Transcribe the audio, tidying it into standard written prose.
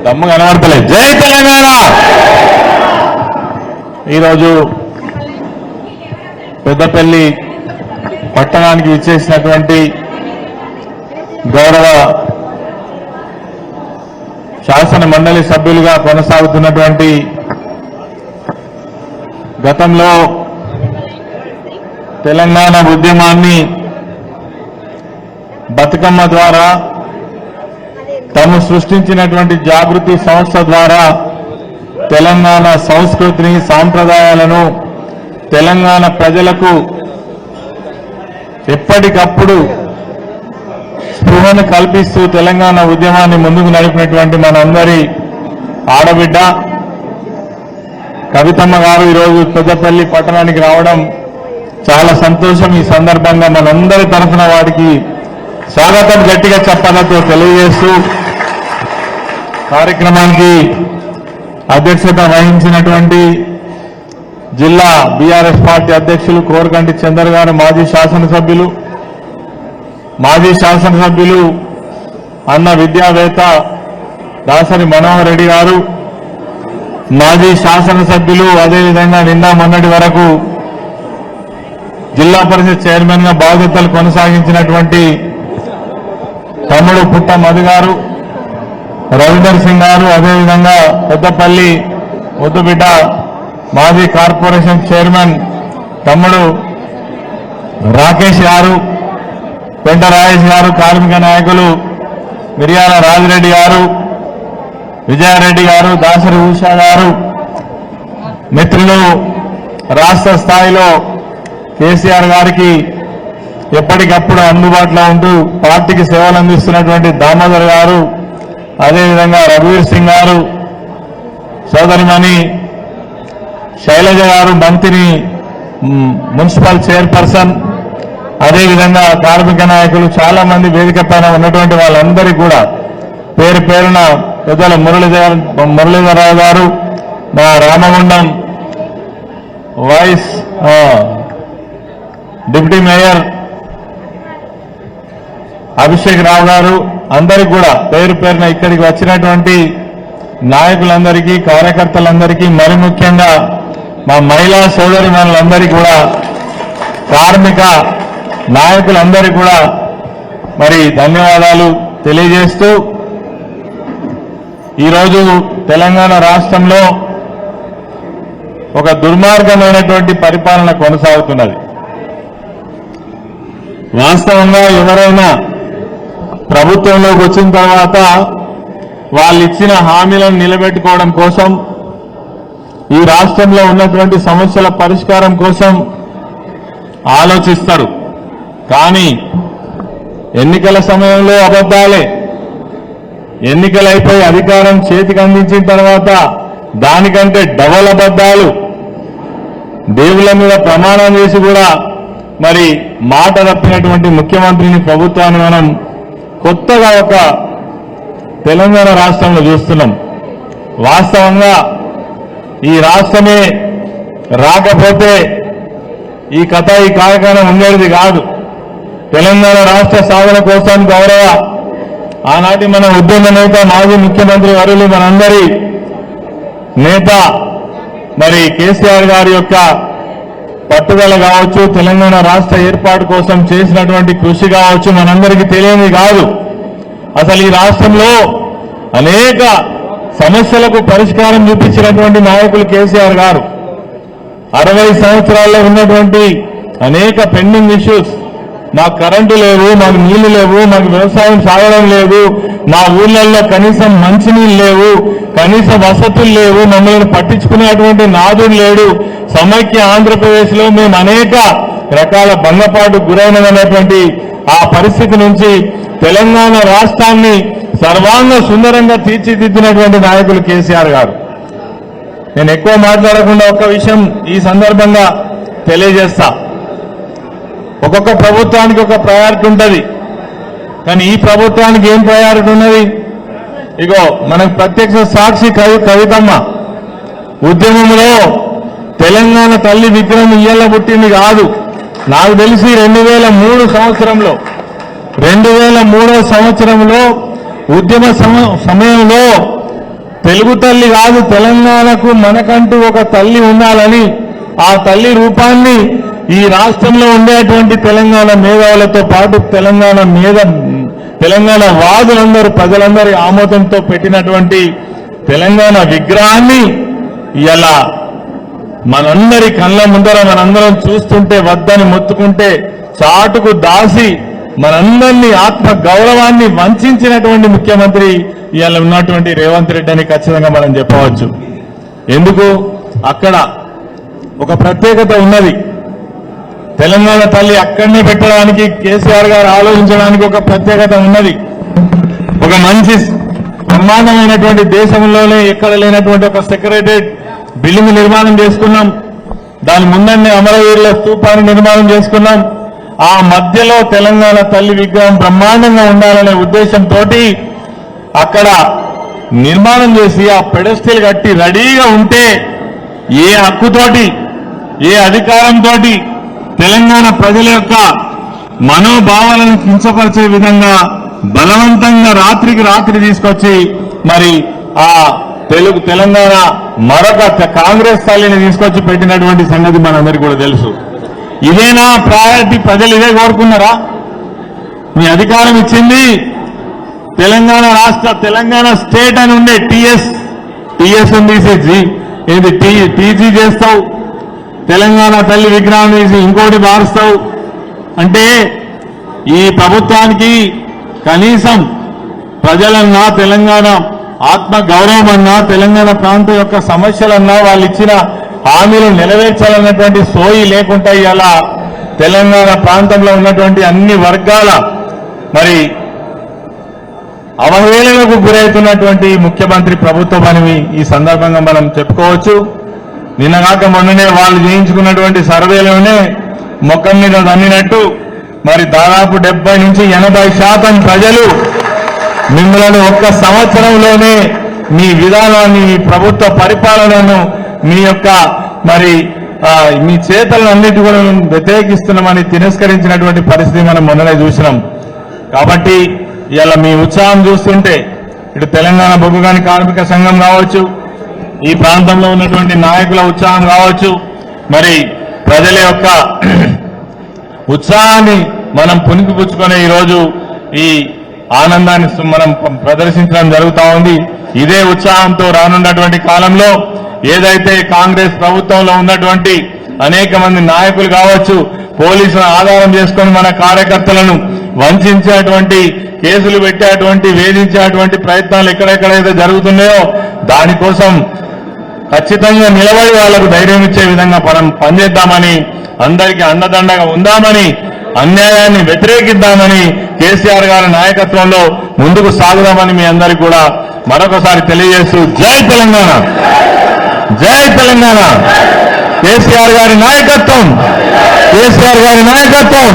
దమ్ము కనబడతలేదు. జై తెలంగాణ. ఈరోజు పెద్దపల్లి పట్టణానికి విచ్చేసినటువంటి గౌరవ శాసన మండలి సభ్యులుగా కొనసాగుతున్నటువంటి గతంలో తెలంగాణ ఉద్యమాన్ని బతుకమ్మ ద్వారా తాము సృష్టించినటువంటి జాగృతి సంస్థ ద్వారా తెలంగాణ సంస్కృతిని సాంప్రదాయాలను తెలంగాణ ప్రజలకు ఎప్పటికప్పుడు స్పృహను కల్పిస్తూ తెలంగాణ ఉద్యమాన్ని ముందుకు నడిపినటువంటి మనందరి ఆడబిడ్డ కవితమ్మ గారు ఈరోజు పెద్దపల్లి పట్టణానికి రావడం చాలా సంతోషం. ఈ సందర్భంగా మనందరి తరఫున వారికి స్వాగతం గట్టిగా చెప్పాలతో తెలియజేస్తూ కార్యక్రమానికి అధ్యక్షత వహించినటువంటి జిల్లా బీఆర్ఎస్ పార్టీ అధ్యక్షులు కోరకంటి చందర్ గారు, మాజీ శాసనసభ్యులు అన్న విద్యావేత్త దాసరి మనోహర్ రెడ్డి గారు, మాజీ శాసనసభ్యులు, అదేవిధంగా నిన్న మొన్నటి వరకు జిల్లా పరిషత్ చైర్మన్ గా బాధ్యతలు కొనసాగించినటువంటి తమ్ముడు పుట్ట మధు గారు, రవీందర్ సింగ్ గారు, అదేవిధంగా పెద్దపల్లి ముద్దుబిడ్డ మాజీ కార్పొరేషన్ చైర్మన్ తమ్ముడు రాకేష్ గారు, పెంట రాజేష్ గారు, కార్మిక నాయకులు మిర్యాల రాజిరెడ్డి గారు, విజయారెడ్డి గారు, దాసరి ఉషా గారు, మిత్రులు రాష్ట్ర స్థాయిలో కేసీఆర్ గారికి ఎప్పటికప్పుడు అందుబాటులో ఉంటూ పార్టీకి సేవలు అందిస్తున్నటువంటి దామోదర్ గారు, అదేవిధంగా రఘువీర్ సింగ్ గారు, సోదరిమణి శైలజ గారు, మంత్రి మున్సిపల్ చైర్పర్సన్, అదేవిధంగా కార్మిక నాయకులు చాలా మంది వేదిక పైన ఉన్నటువంటి వాళ్ళందరికీ కూడా పేరు పేరున పెద్దల మురళీధరరావు గారు, మా Ramagundam vice deputy mayor Abhishek Rao garu, అందరికీ కూడా పేరు పేరున ఇక్కడికి వచ్చినటువంటి నాయకులందరికీ, కార్యకర్తలందరికీ, మరి ముఖ్యంగా మా మహిళా సోదరిమణులందరికీ కూడా, కార్మిక నాయకులందరికీ కూడా మరి ధన్యవాదాలు తెలియజేస్తూ ఈరోజు తెలంగాణ రాష్ట్రంలో ఒక దుర్మార్గమైనటువంటి పరిపాలన కొనసాగుతున్నది. వాస్తవంగా ఎవరైనా ప్రభుత్వంలోకి వచ్చిన తర్వాత వాళ్ళు ఇచ్చిన హామీలను నిలబెట్టుకోవడం కోసం, ఈ రాష్ట్రంలో ఉన్నటువంటి సమస్యల పరిష్కారం కోసం ఆలోచిస్తారు. కానీ ఎన్నికల సమయంలో అబద్ధాలే, ఎన్నికలైపోయి అధికారం చేతికి అందించిన తర్వాత దానికంటే డబల్ అబద్ధాలు, దేవుళ్ళ మీద ప్రమాణం చేసి కూడా మరి మాట తప్పినటువంటి ముఖ్యమంత్రిని, ప్రభుత్వాన్ని మనం కొత్తగా ఒక తెలంగాణ రాష్ట్రంలో చూస్తున్నాం. వాస్తవంగా ఈ రాష్ట్రమే రాకపోతే ఈ కథ, ఈ కార్యక్రమం ఉండేది కాదు. తెలంగాణ రాష్ట్ర సాధన కోసం గౌరవ ఆనాటి మన ఉద్యమ నేత, మాజీ ముఖ్యమంత్రి వర్యులు, మనందరి నేత మరి కేసీఆర్ గారి యొక్క పట్టుదల కావచ్చు, తెలంగాణ రాష్ట్ర ఏర్పాటు కోసం చేసినటువంటి కృషి కావచ్చు, మనందరికీ తెలియని కాదు. అసలు ఈ రాష్ట్రంలో అనేక సమస్యలకు పరిష్కారం చూపించినటువంటి నాయకులు కేసీఆర్ గారు. 60 సంవత్సరాల్లో ఉన్నటువంటి అనేక పెండింగ్ ఇష్యూస్, మాకు కరెంటు లేవు, మాకు నీళ్లు లేవు, మాకు వ్యవసాయం సాగడం లేదు, మా ఊళ్ళల్లో కనీసం మంచినీళ్ళు లేవు, కనీస వసతులు లేవు, మమ్మల్ని పట్టించుకునేటువంటి నాదుడు లేడు, సమైక్య ఆంధ్రప్రదేశ్ లో మేము అనేక రకాల భంగపాటు గురైనటువంటి ఆ పరిస్థితి నుంచి తెలంగాణ రాష్ట్రాన్ని సర్వాంగ సుందరంగా తీర్చిదిద్దినటువంటి నాయకులు కేసీఆర్ గారు. నేను ఎక్కువ మాట్లాడకుండా ఒక విషయం ఈ సందర్భంగా తెలియజేస్తా. ఒక్కొక్క ప్రభుత్వానికి ఒక ప్రయారిటీ ఉంటుంది, కానీ ఈ ప్రభుత్వానికి ఏం ప్రయారిటీ ఉన్నది? ఇగో మనకు ప్రత్యక్ష సాక్షి కవితమ్మ ఉద్యమంలో తెలంగాణ తల్లి విగ్రహం ఇయ్యాల పుట్టింది కాదు. నాకు తెలిసి 2003 సంవత్సరంలో ఉద్యమ సమయంలో తెలుగు తల్లి కాదు, తెలంగాణకు మనకంటూ ఒక తల్లి ఉండాలని ఆ తల్లి రూపాన్ని ఈ రాష్ట్రంలో ఉండేటువంటి తెలంగాణ మేధావులతో పాటు తెలంగాణ వాదులందరూ ప్రజలందరి ఆమోదంతో పెట్టినటువంటి తెలంగాణ విగ్రహాన్ని ఇలా మనందరి కళ్ళ ముందర మనందరం చూస్తుంటే వద్దని మొత్తుకుంటే చాటుకు దాసి మనందరినీ ఆత్మ గౌరవాన్ని వంచినటువంటి ముఖ్యమంత్రి ఇవాళ ఉన్నటువంటి రేవంత్ రెడ్డి అని ఖచ్చితంగా మనం చెప్పవచ్చు. ఎందుకు అక్కడ ఒక ప్రత్యేకత ఉన్నది. తెలంగాణ తల్లి అక్కడనే పెట్టడానికి కేసీఆర్ గారు ఆలోచించడానికి ఒక ప్రత్యేకత ఉన్నది. ఒక మంచి బ్రహ్మాండమైనటువంటి దేశంలోనే ఎక్కడ లేనటువంటి ఒక సెక్రటరేట్ బిల్డింగ్ నిర్మాణం చేసుకున్నాం. దాని ముందన్నే అమరవీరుల స్తూపాన్ని నిర్మాణం చేసుకున్నాం. ఆ మధ్యలో తెలంగాణ తల్లి విగ్రహం బ్రహ్మాండంగా ఉండాలనే ఉద్దేశంతో అక్కడ నిర్మాణం చేసి ఆ పెడస్టిల్ కట్టి రెడీగా ఉంటే ఏ హక్కుతోటి ఏ అధికారంతో తెలంగాణ ప్రజల యొక్క మనోభావాలను కించపరిచే విధంగా బలవంతంగా రాత్రికి రాత్రి తీసుకొచ్చి మరి ఆ తెలంగాణ మరొక కాంగ్రెస్ తల్లిని తీసుకొచ్చి పెట్టినటువంటి సంగతి మనందరికీ కూడా తెలుసు. ఇదేనా ప్రయారిటీ? ప్రజలు ఇదే కోరుకున్నారా? మీ అధికారం ఇచ్చింది తెలంగాణ రాష్ట్ర, తెలంగాణ స్టేట్ అని ఉండే టీఎస్ తీసి ఏది టీజీ చేస్తావు, తెలంగాణ తల్లి విగ్రహం తీసి ఇంకోటి మారుస్తావు అంటే ఈ ప్రభుత్వానికి కనీసం ప్రజలన్నా, తెలంగాణ ఆత్మ గౌరవం అన్నా, తెలంగాణ ప్రాంతం యొక్క సమస్యలన్నా, వాళ్ళు ఇచ్చిన హామీలు నెరవేర్చాలన్నటువంటి సోయి లేకుండా ఇలా తెలంగాణ ప్రాంతంలో ఉన్నటువంటి అన్ని వర్గాల మరి అవహేళనకు గురవుతున్నటువంటి ముఖ్యమంత్రి ప్రభుత్వం అని ఈ సందర్భంగా మనం చెప్పుకోవచ్చు. నిన్నగాక మొన్ననే వాళ్ళు చేయించుకున్నటువంటి సర్వేలోనే ముఖం మీద దన్నినట్టు మరి దాదాపు 70 నుంచి 80% ప్రజలు మిమ్మల్ని ఒక్క సంవత్సరంలోనే మీ విధానాన్ని, మీ ప్రభుత్వ పరిపాలనను, మీ యొక్క మరి మీ చేతలన్నిటి కూడా వ్యతిరేకిస్తున్నామని తిరస్కరించినటువంటి పరిస్థితి మనం మొన్ననే చూసినాం. కాబట్టి ఇలా మీ ఉత్సాహం చూస్తుంటే ఇటు తెలంగాణ బొగ్గుగని కార్మిక సంఘం కావచ్చు, ఈ ప్రాంతంలో ఉన్నటువంటి నాయకుల ఉత్సాహం కావచ్చు, మరి ప్రజల యొక్క ఉత్సాహాన్ని మనం పుణికిపుచ్చుకునే ఈరోజు ఈ ఆనందాన్ని మనం ప్రదర్శించడం జరుగుతా ఉంది. ఇదే ఉత్సాహంతో రానున్నటువంటి కాలంలో ఏదైతే కాంగ్రెస్ ప్రభుత్వంలో ఉన్నటువంటి అనేక మంది నాయకులు కావచ్చు, పోలీసులను ఆధారం చేసుకుని మన కార్యకర్తలను వంచేటువంటి కేసులు పెట్టేటువంటి, వేధించేటువంటి ప్రయత్నాలు ఎక్కడెక్కడైతే జరుగుతున్నాయో దానికోసం ఖచ్చితంగా నిలబడి వాళ్లకు ధైర్యం ఇచ్చే విధంగా మనం పనిచేద్దామని, అందరికీ అండదండగా ఉందామని, అన్యాయాన్ని వ్యతిరేకిద్దామని కేసీఆర్ గారి నాయకత్వంలో ముందుకు సాగుదామని మీ అందరికీ కూడా మరొకసారి తెలియజేస్తూ జై తెలంగాణ, జై తెలంగాణ. కేసీఆర్ గారి నాయకత్వం, కేసీఆర్ గారి నాయకత్వం.